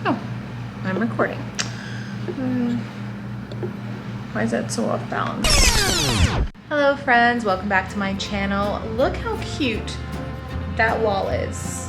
Oh, I'm recording. Why is that so off balance? Hello friends, welcome back to my channel. Look how cute that wall is.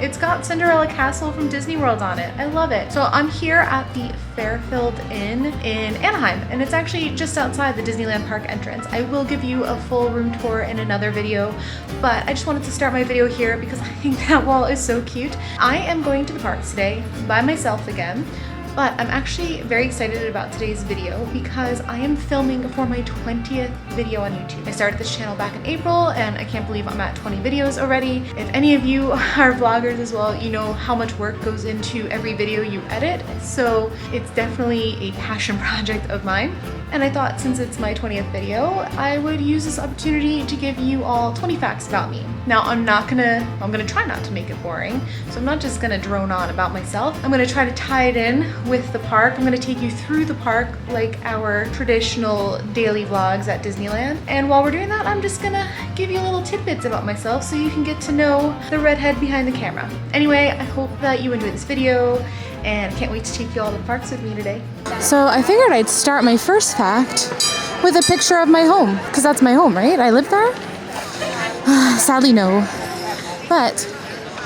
It's got Cinderella Castle from Disney World on it. I love it. So I'm here at the Fairfield Inn in Anaheim, and it's actually just outside the Disneyland Park entrance. I will give you a full room tour in another video, but I just wanted to start my video here because I think that wall is so cute. I am going to the park today by myself again. But I'm actually very excited about today's video because I am filming for my 20th video on YouTube. I started this channel back in April and I can't believe I'm at 20 videos already. If any of you are vloggers as well, you know how much work goes into every video you edit. So it's definitely a passion project of mine. And I thought since it's my 20th video, I would use this opportunity to give you all 20 facts about me. Now I'm gonna try not to make it boring. So I'm not just gonna drone on about myself. I'm gonna try to tie it in with the park. I'm gonna take you through the park like our traditional daily vlogs at Disneyland. And while we're doing that, I'm just gonna give you little tidbits about myself so you can get to know the redhead behind the camera. Anyway, I hope that you enjoyed this video and I can't wait to take you all to the parks with me today. So I figured I'd start my first fact with a picture of my home, because that's my home, right? I live there? Sadly, no. But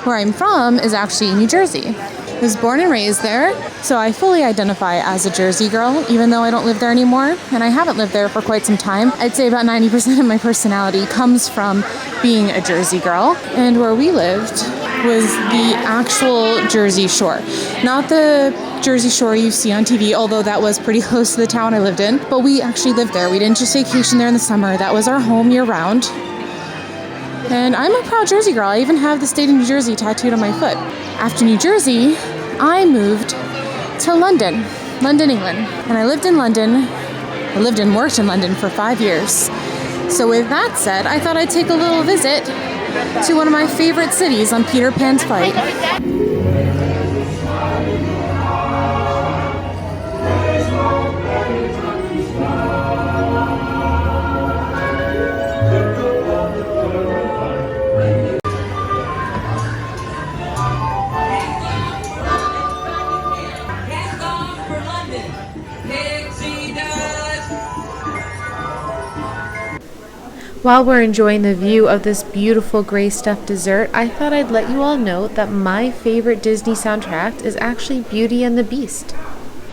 where I'm from is actually New Jersey. I was born and raised there, so I fully identify as a Jersey girl, even though I don't live there anymore, and I haven't lived there for quite some time. I'd say about 90% of my personality comes from being a Jersey girl, and where we lived was the actual Jersey Shore. Not the Jersey Shore you see on TV, although that was pretty close to the town I lived in, but we actually lived there. We didn't just vacation there in the summer. That was our home year-round. And I'm a proud Jersey girl. I even have the state of New Jersey tattooed on my foot. After New Jersey, I moved to London, England. And I lived in London. I lived and worked in London for 5 years. So with that said, I thought I'd take a little visit to one of my favorite cities on Peter Pan's flight. While we're enjoying the view of this beautiful gray stuffed dessert, I thought I'd let you all know that my favorite Disney soundtrack is actually Beauty and the Beast.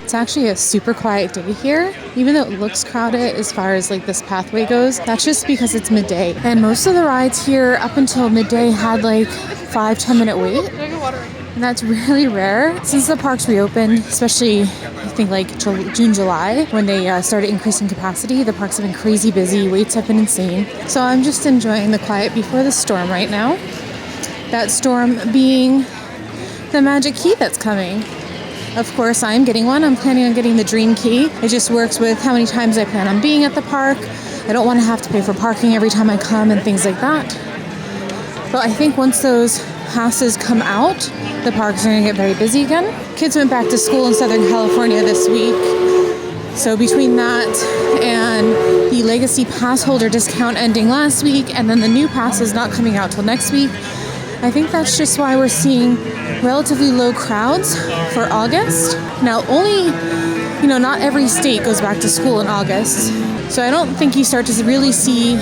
It's actually a super quiet day here, even though it looks crowded as far as like this pathway goes. That's just because it's midday. And most of the rides here up until midday had like 5-10 minute wait. And that's really rare. Since the parks reopened, especially I think like June, July, when they started increasing capacity, the parks have been crazy busy, waits have been insane. So I'm just enjoying the quiet before the storm right now. That storm being the magic key that's coming. Of course, I'm getting one. I'm planning on getting the dream key. It just works with how many times I plan on being at the park. I don't want to have to pay for parking every time I come and things like that. But I think once those passes come out, the parks are going to get very busy again. Kids went back to school in Southern California this week. So between that and the legacy pass holder discount ending last week and then the new passes not coming out till next week, I think that's just why we're seeing relatively low crowds for August. Now not every state goes back to school in August. So I don't think you start to really see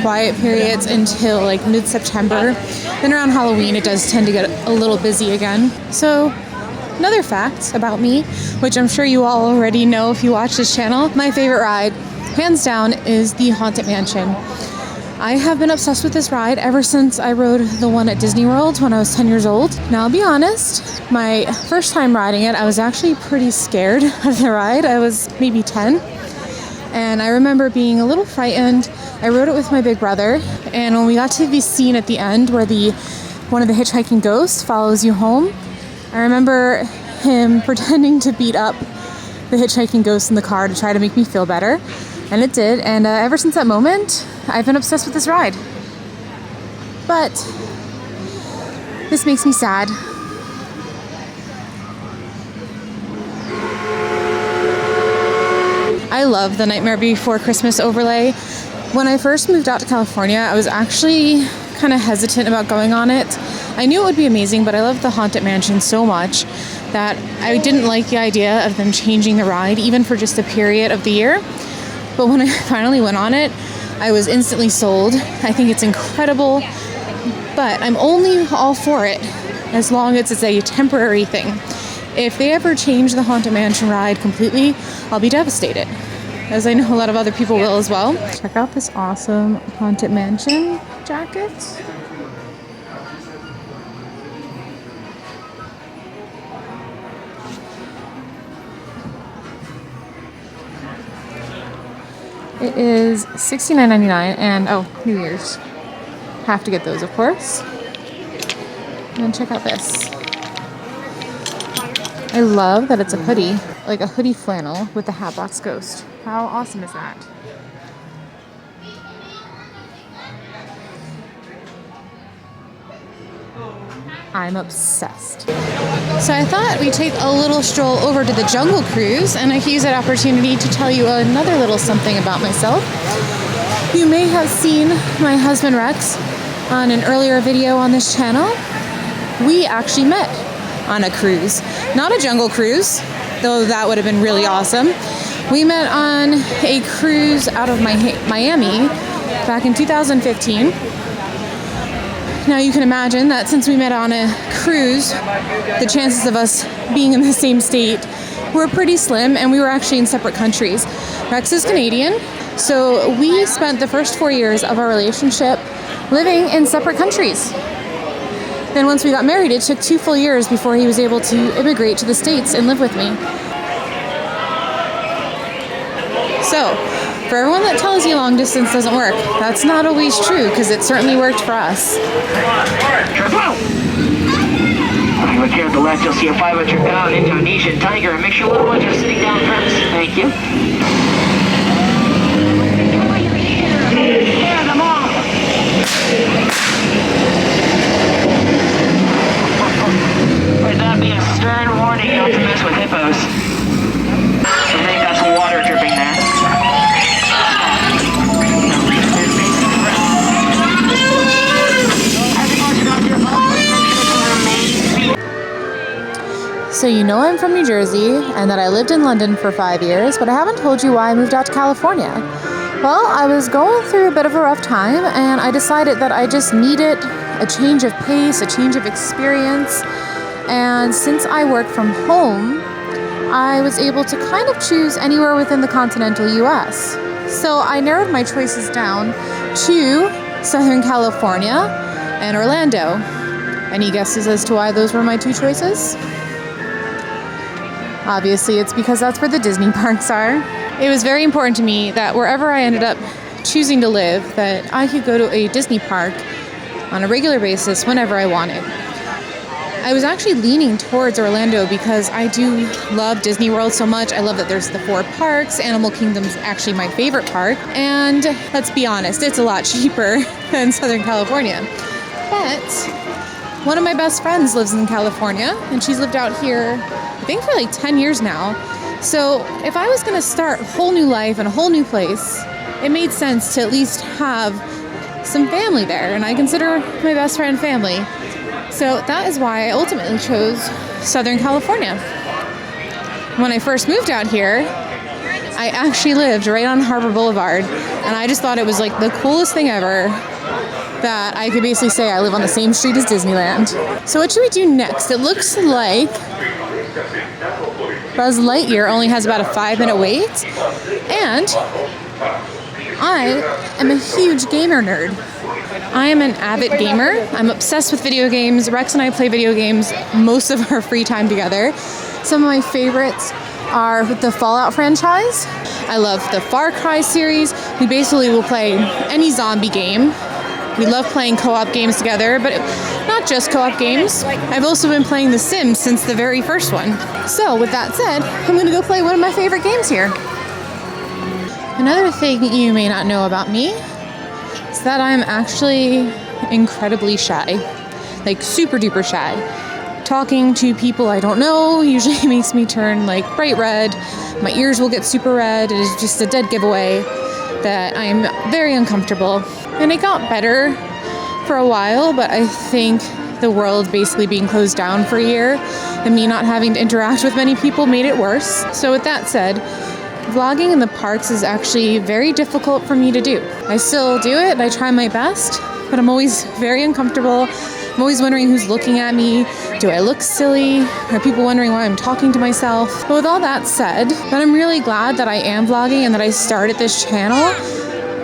quiet periods until like mid-September. Then around Halloween, it does tend to get a little busy again. So another fact about me, which I'm sure you all already know if you watch this channel, my favorite ride, hands down, is the Haunted Mansion. I have been obsessed with this ride ever since I rode the one at Disney World when I was 10 years old. Now, I'll be honest, my first time riding it, I was actually pretty scared of the ride. I was maybe 10. And I remember being a little frightened. I rode it with my big brother. And when we got to the scene at the end where one of the hitchhiking ghosts follows you home, I remember him pretending to beat up the hitchhiking ghost in the car to try to make me feel better. And it did. And ever since that moment, I've been obsessed with this ride. But this makes me sad. I love the Nightmare Before Christmas overlay. When I first moved out to California, I was actually kind of hesitant about going on it. I knew it would be amazing, but I loved the Haunted Mansion so much that I didn't like the idea of them changing the ride, even for just a period of the year. But when I finally went on it, I was instantly sold. I think it's incredible, but I'm only all for it as long as it's a temporary thing. If they ever change the Haunted Mansion ride completely, I'll be devastated, as I know a lot of other people will as well. Check out this awesome Haunted Mansion jacket. It is $69.99, and oh, New Year's. Have to get those, of course. And then check out this. I love that it's a hoodie, like a hoodie flannel with the Hatbox Ghost. How awesome is that? I'm obsessed. So I thought we'd take a little stroll over to the Jungle Cruise, and I could use that opportunity to tell you another little something about myself. You may have seen my husband Rex on an earlier video on this channel. We actually met on a cruise. Not a jungle cruise, though that would have been really awesome. We met on a cruise out of Miami back in 2015. Now you can imagine that since we met on a cruise, the chances of us being in the same state were pretty slim, and we were actually in separate countries. Rex is Canadian, so we spent the first 4 years of our relationship living in separate countries. Then once we got married, it took 2 full years before he was able to immigrate to the States and live with me. So, for everyone that tells you long distance doesn't work, that's not always true, because it certainly worked for us. Look here at the left, you'll see a 500 pound Indonesian tiger. Make sure little ones are sitting down first. Thank you. Scare them off! Would that be a stern warning not to mess with hippos? I think that's water dripping there. So you know I'm from New Jersey and that I lived in London for 5 years, but I haven't told you why I moved out to California. Well, I was going through a bit of a rough time, and I decided that I just needed a change of pace, a change of experience. And since I work from home, I was able to kind of choose anywhere within the continental US. So I narrowed my choices down to Southern California and Orlando. Any guesses as to why those were my two choices? Obviously, it's because that's where the Disney parks are. It was very important to me that wherever I ended up choosing to live, that I could go to a Disney park on a regular basis whenever I wanted. I was actually leaning towards Orlando because I do love Disney World so much. I love that there's the 4 parks. Animal Kingdom's actually my favorite park. And let's be honest, it's a lot cheaper than Southern California. But one of my best friends lives in California, and she's lived out here, I think, for like 10 years now. So if I was going to start a whole new life in a whole new place, it made sense to at least have some family there, and I consider my best friend family. So that is why I ultimately chose Southern California. When I first moved out here, I actually lived right on Harbor Boulevard, and I just thought it was like the coolest thing ever that I could basically say I live on the same street as Disneyland. So what should we do next? It looks like Buzz Lightyear only has about a 5-minute wait, and I am a huge gamer nerd. I am an avid gamer. I'm obsessed with video games. Rex and I play video games most of our free time together. Some of my favorites are the Fallout franchise. I love the Far Cry series. We basically will play any zombie game. We love playing co-op games together, but not just co-op games. I've also been playing The Sims since the very first one. So with that said, I'm gonna go play one of my favorite games here. Another thing you may not know about me is that I'm actually incredibly shy, like super duper shy. Talking to people I don't know usually makes me turn like bright red. My ears will get super red. It is just a dead giveaway that I'm very uncomfortable. And it got better for a while, but I think the world basically being closed down for a year and me not having to interact with many people made it worse. So with that said, vlogging in the parks is actually very difficult for me to do. I still do it, I try my best, but I'm always very uncomfortable. I'm always wondering who's looking at me. Do I look silly? Are people wondering why I'm talking to myself? But with all that said, then I'm really glad that I am vlogging and that I started this channel,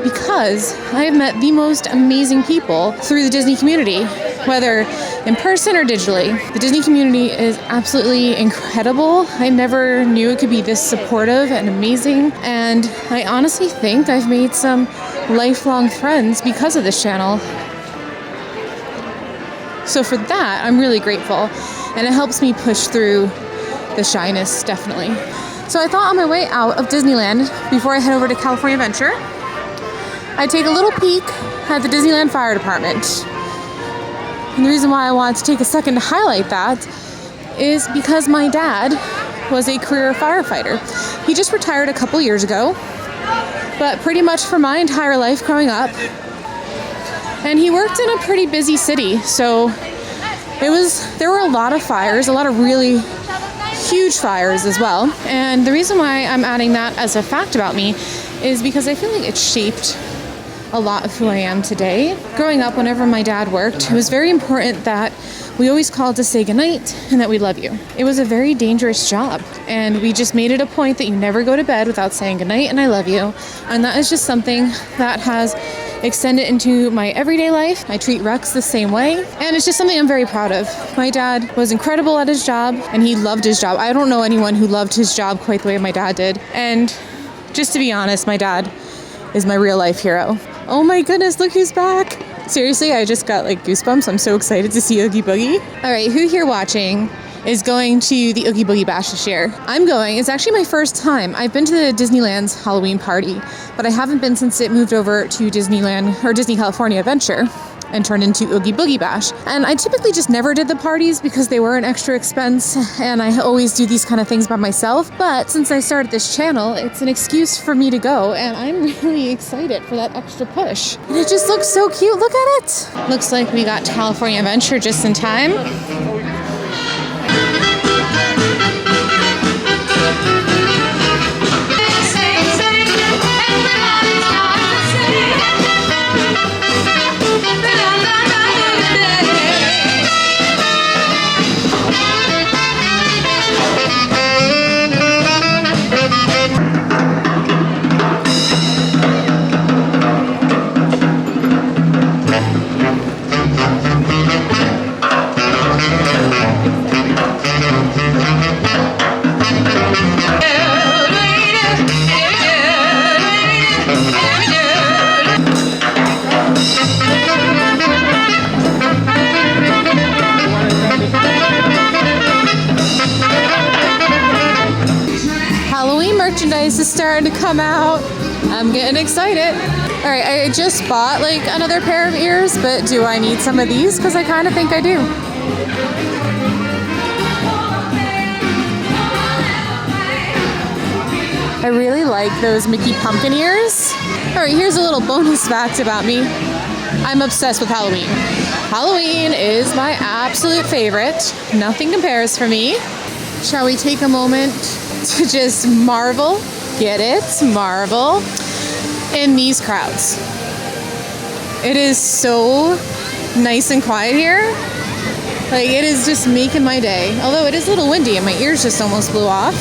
because I have met the most amazing people through the Disney community, whether in person or digitally. The Disney community is absolutely incredible. I never knew it could be this supportive and amazing, and I honestly think I've made some lifelong friends because of this channel. So for that, I'm really grateful, and it helps me push through the shyness, definitely. So I thought on my way out of Disneyland, before I head over to California Adventure, I'd take a little peek at the Disneyland Fire Department. And the reason why I wanted to take a second to highlight that is because my dad was a career firefighter. He just retired a couple years ago, but pretty much for my entire life growing up. And he worked in a pretty busy city, so there were a lot of fires, a lot of really huge fires as well. And the reason why I'm adding that as a fact about me is because I feel like it shaped a lot of who I am today. Growing up, whenever my dad worked, it was very important that we always called to say goodnight and that we love you. It was a very dangerous job, and we just made it a point that you never go to bed without saying goodnight and I love you. And that is just something that has extended into my everyday life. I treat Rex the same way, and it's just something I'm very proud of. My dad was incredible at his job, and he loved his job. I don't know anyone who loved his job quite the way my dad did. And just to be honest, my dad is my real life hero. Oh my goodness, look who's back. Seriously, I just got like goosebumps. I'm so excited to see Oogie Boogie. All right, who here watching is going to the Oogie Boogie Bash this year? I'm going. It's actually my first time. I've been to the Disneyland's Halloween party, but I haven't been since it moved over to Disneyland or Disney California Adventure and turned into Oogie Boogie Bash. And I typically just never did the parties because they were an extra expense, and I always do these kind of things by myself. But since I started this channel, it's an excuse for me to go, and I'm really excited for that extra push. And it just looks so cute. Look at it. Looks like we got California Adventure just in time. Merchandise is starting to come out. I'm getting excited. All right, I just bought like another pair of ears, but do I need some of these? Because I kind of think I do. I really like those Mickey pumpkin ears. All right, here's a little bonus fact about me. I'm obsessed with Halloween. Halloween is my absolute favorite. Nothing compares for me. Shall we take a moment to just marvel, get it, marvel, in these crowds. It is so nice and quiet here. Like, it is just making my day. Although it is a little windy and my ears just almost blew off,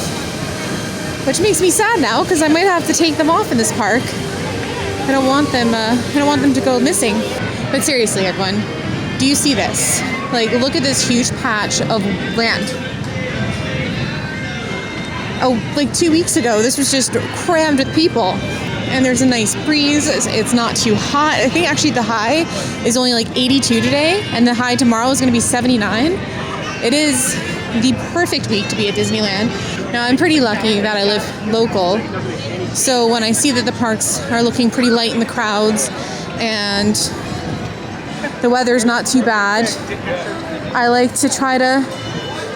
which makes me sad now because I might have to take them off in this park. I don't want them to go missing. But seriously, everyone, do you see this? Like, look at this huge patch of land. Oh, like 2 weeks ago, this was just crammed with people. And there's a nice breeze. It's not too hot. I think actually the high is only like 82 today, and the high tomorrow is going to be 79. It is the perfect week to be at Disneyland. Now, I'm pretty lucky that I live local, so when I see that the parks are looking pretty light in the crowds and the weather's not too bad, I like to try to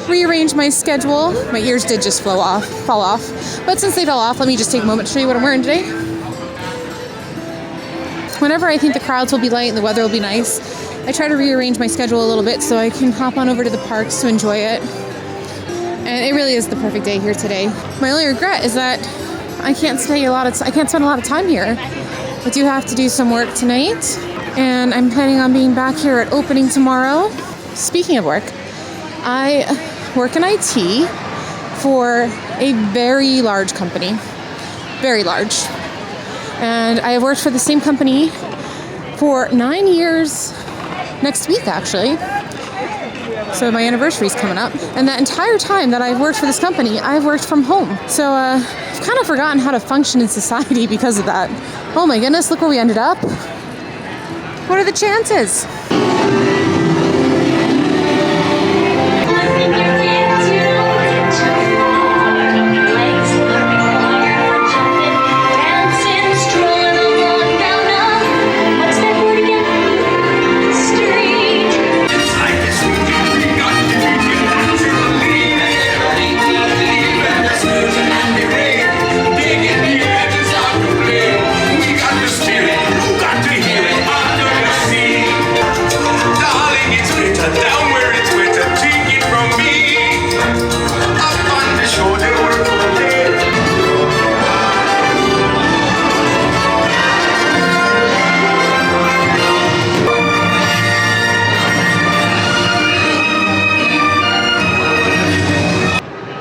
rearrange my schedule. My ears did just fall off. But since they fell off, let me just take a moment to show you what I'm wearing today. Whenever I think the crowds will be light and the weather will be nice, I try to rearrange my schedule a little bit so I can hop on over to the parks to enjoy it. And it really is the perfect day here today. My only regret is that I can't spend a lot of time here. I do have to do some work tonight, and I'm planning on being back here at opening tomorrow. Speaking of work, I work in IT for a very large company. Very large. And I have worked for the same company for 9 years next week, actually. So my anniversary's coming up. And that entire time that I've worked for this company, I've worked from home. So I've kind of forgotten how to function in society because of that. Oh my goodness, look where we ended up. What are the chances?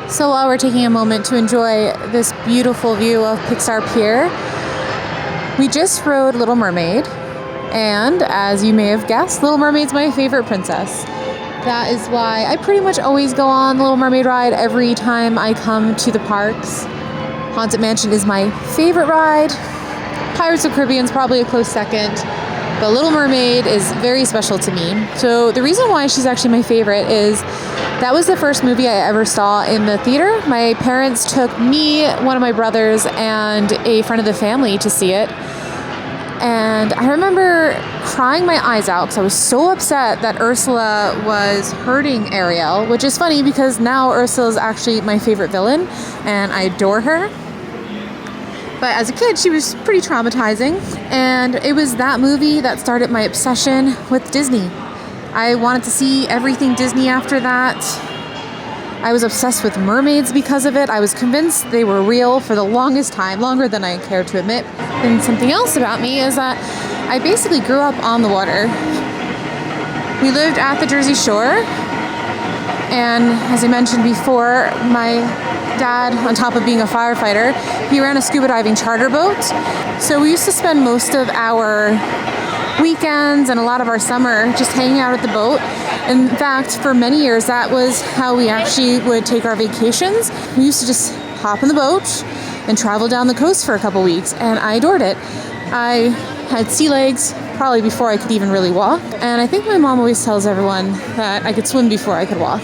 So while we're taking a moment to enjoy this beautiful view of Pixar Pier, we just rode Little Mermaid, and as you may have guessed, Little Mermaid's my favorite princess. That is why I pretty much always go on the Little Mermaid ride every time I come to the parks. Haunted Mansion is my favorite ride. Pirates of the Caribbean is probably a close second, but Little Mermaid is very special to me. So the reason why she's actually my favorite is that was the first movie I ever saw in the theater. My parents took me, one of my brothers, and a friend of the family to see it. And I remember crying my eyes out because I was so upset that Ursula was hurting Ariel, which is funny because now Ursula is actually my favorite villain and I adore her. But as a kid, she was pretty traumatizing. And it was that movie that started my obsession with Disney. I wanted to see everything Disney after that. I was obsessed with mermaids because of it. I was convinced they were real for the longest time, longer than I care to admit. And something else about me is that I basically grew up on the water. We lived at the Jersey Shore, and as I mentioned before, my dad, on top of being a firefighter, he ran a scuba diving charter boat. So we used to spend most of our weekends and a lot of our summer just hanging out at the boat. In fact, for many years, that was how we actually would take our vacations. We used to just hop in the boat and travel down the coast for a couple weeks, and I adored it. I had sea legs probably before I could even really walk, and I think my mom always tells everyone that I could swim before I could walk.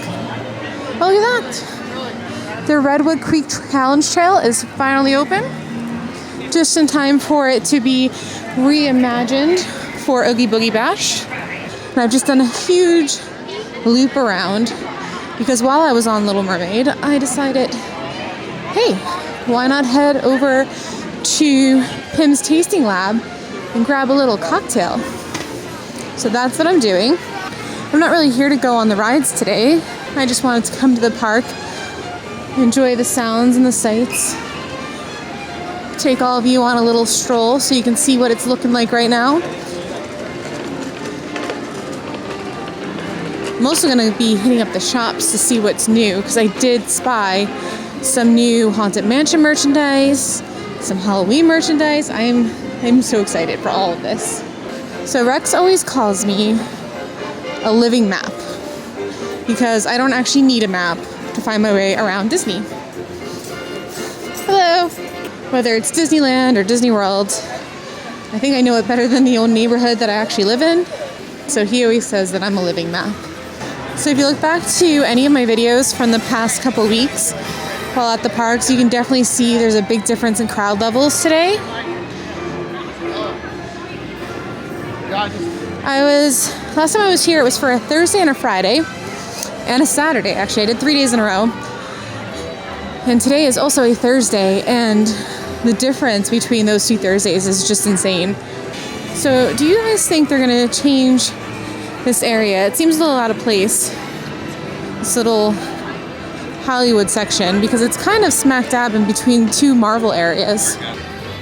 Oh, look at that! The Redwood Creek Challenge Trail is finally open, just in time for it to be reimagined for Oogie Boogie Bash. And I've just done a huge loop around because while I was on Little Mermaid, I decided, hey, why not head over to Pim's Tasting Lab and grab a little cocktail? So that's what I'm doing. I'm not really here to go on the rides today. I just wanted to come to the park, enjoy the sounds and the sights, take all of you on a little stroll so you can see what it's looking like right now. I'm also going to be hitting up the shops to see what's new because I did spy some new Haunted Mansion merchandise, some Halloween merchandise. I'm so excited for all of this. So Rex always calls me a living map because I don't actually need a map to find my way around Disney. Hello! Whether it's Disneyland or Disney World, I think I know it better than the old neighborhood that I actually live in. So he always says that I'm a living map. So if you look back to any of my videos from the past couple weeks while at the parks, you can definitely see there's a big difference in crowd levels today. Last time I was here, it was for a Thursday and a Friday and a Saturday. Actually, I did 3 days in a row. And today is also a Thursday, and the difference between those 2 Thursdays is just insane. So do you guys think they're going to change this area. It seems a little out of place, this little Hollywood section, because it's kind of smack dab in between two Marvel areas.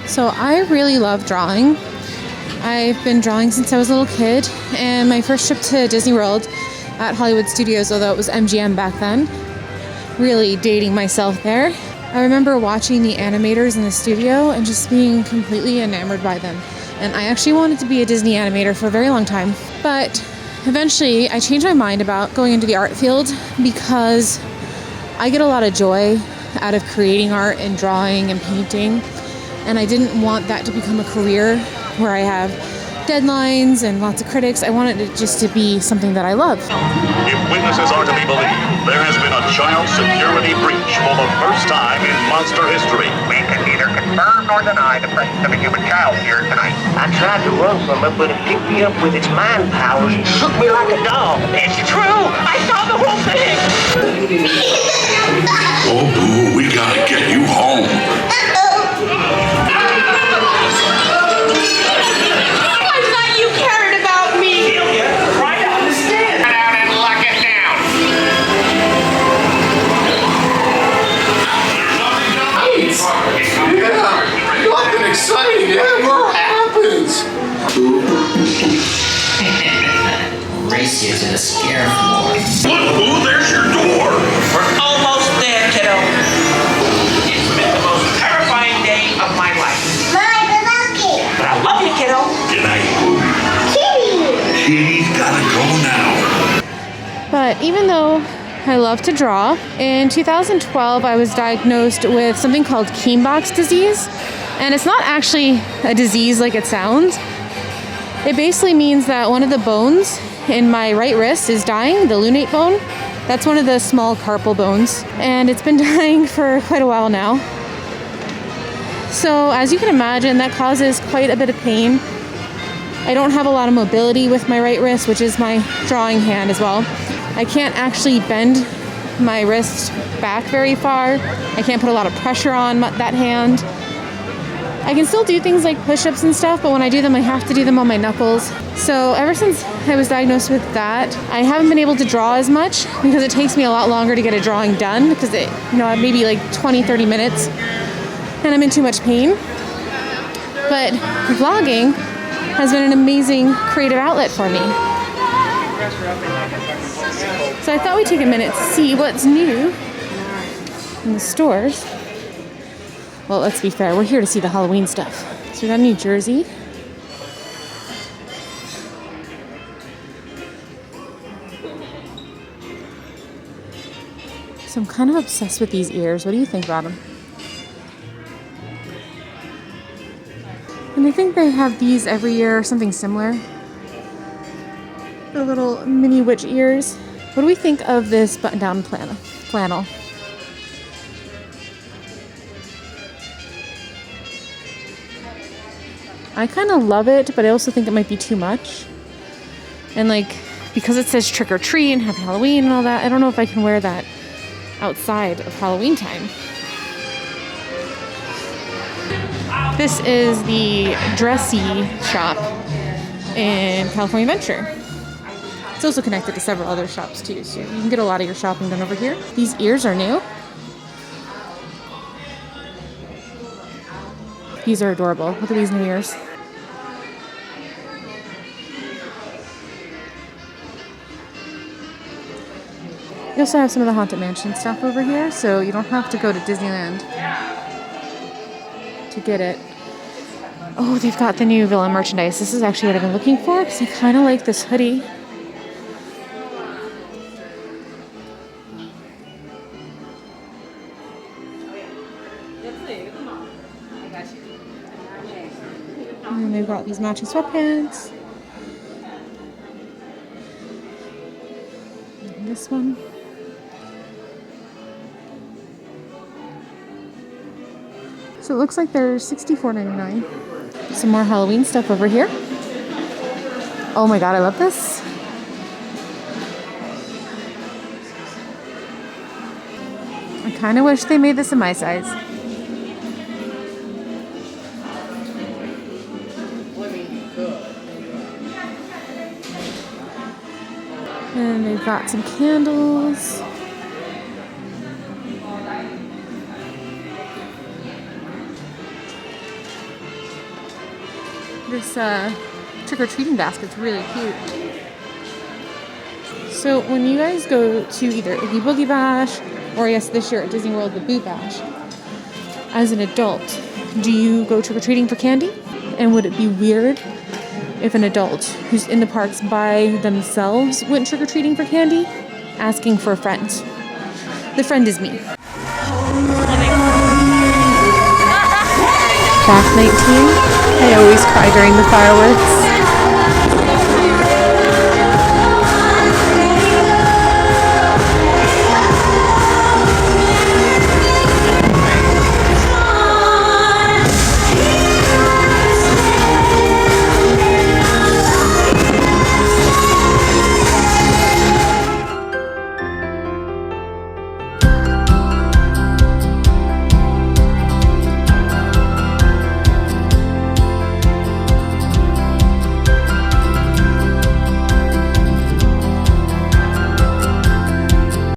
So I really love drawing. I've been drawing since I was a little kid, and my first trip to Disney World at Hollywood Studios, although it was MGM back then, really dating myself there. I remember watching the animators in the studio and just being completely enamored by them. And I actually wanted to be a Disney animator for a very long time. But eventually I changed my mind about going into the art field because I get a lot of joy out of creating art and drawing and painting. And I didn't want that to become a career where I have deadlines and lots of critics. I wanted it just to be something that I love. If witnesses are to be believed, there has been a child security breach for the first time in monster history. We can neither confirm nor deny the presence of a human child here tonight. I tried to run from it, but it picked me up with its mind powers and shook me like a dog. It's true! I saw the whole thing! Oh, Boo, we gotta get you home. Nothing exciting ever happens. Race you to the scare floor. Look, Boo, there's your door. We're almost there, kiddo. It's been the most terrifying day of my life. But I love you, kiddo. Good night, Boo. Kitty's gotta go now. But even though I love to draw, in 2012 I was diagnosed with something called Kienbock's disease. And it's not actually a disease like it sounds. It basically means that one of the bones in my right wrist is dying, the lunate bone. That's one of the small carpal bones. And it's been dying for quite a while now. So as you can imagine, that causes quite a bit of pain. I don't have a lot of mobility with my right wrist, which is my drawing hand as well. I can't actually bend my wrist back very far. I can't put a lot of pressure on that hand. I can still do things like push-ups and stuff, but when I do them, I have to do them on my knuckles. So ever since I was diagnosed with that, I haven't been able to draw as much because it takes me a lot longer to get a drawing done because it, maybe like 20, 30 minutes and I'm in too much pain. But vlogging has been an amazing creative outlet for me. So I thought we'd take a minute to see what's new in the stores. Well, let's be fair, we're here to see the Halloween stuff. So we got New Jersey. So I'm kind of obsessed with these ears. What do you think about them? And I think they have these every year or something similar. The little mini witch ears. What do we think of this button-down flannel? I kind of love it, but I also think it might be too much. And because it says trick or treat and happy Halloween and all that, I don't know if I can wear that outside of Halloween time. This is the dressy shop in California Adventure. It's also connected to several other shops too, so you can get a lot of your shopping done over here. These ears are new. These are adorable. Look at these new ears. You also have some of the Haunted Mansion stuff over here, so you don't have to go to Disneyland to get it. Oh, they've got the new villain merchandise. This is actually what I've been looking for because I kind of like this hoodie. And they've got these matching sweatpants. And this one. So it looks like they're $64.99. Some more Halloween stuff over here. Oh my god, I love this. I kind of wish they made this in my size. And they've got some candles. This trick-or-treating basket's really cute. So when you guys go to either Oogie Boogie Bash, or yes, this year at Disney World, the Boot Bash, as an adult, do you go trick-or-treating for candy? And would it be weird if an adult who's in the parks by themselves went trick-or-treating for candy? Asking for a friend. The friend is me. Back 19. I always cry during the fireworks.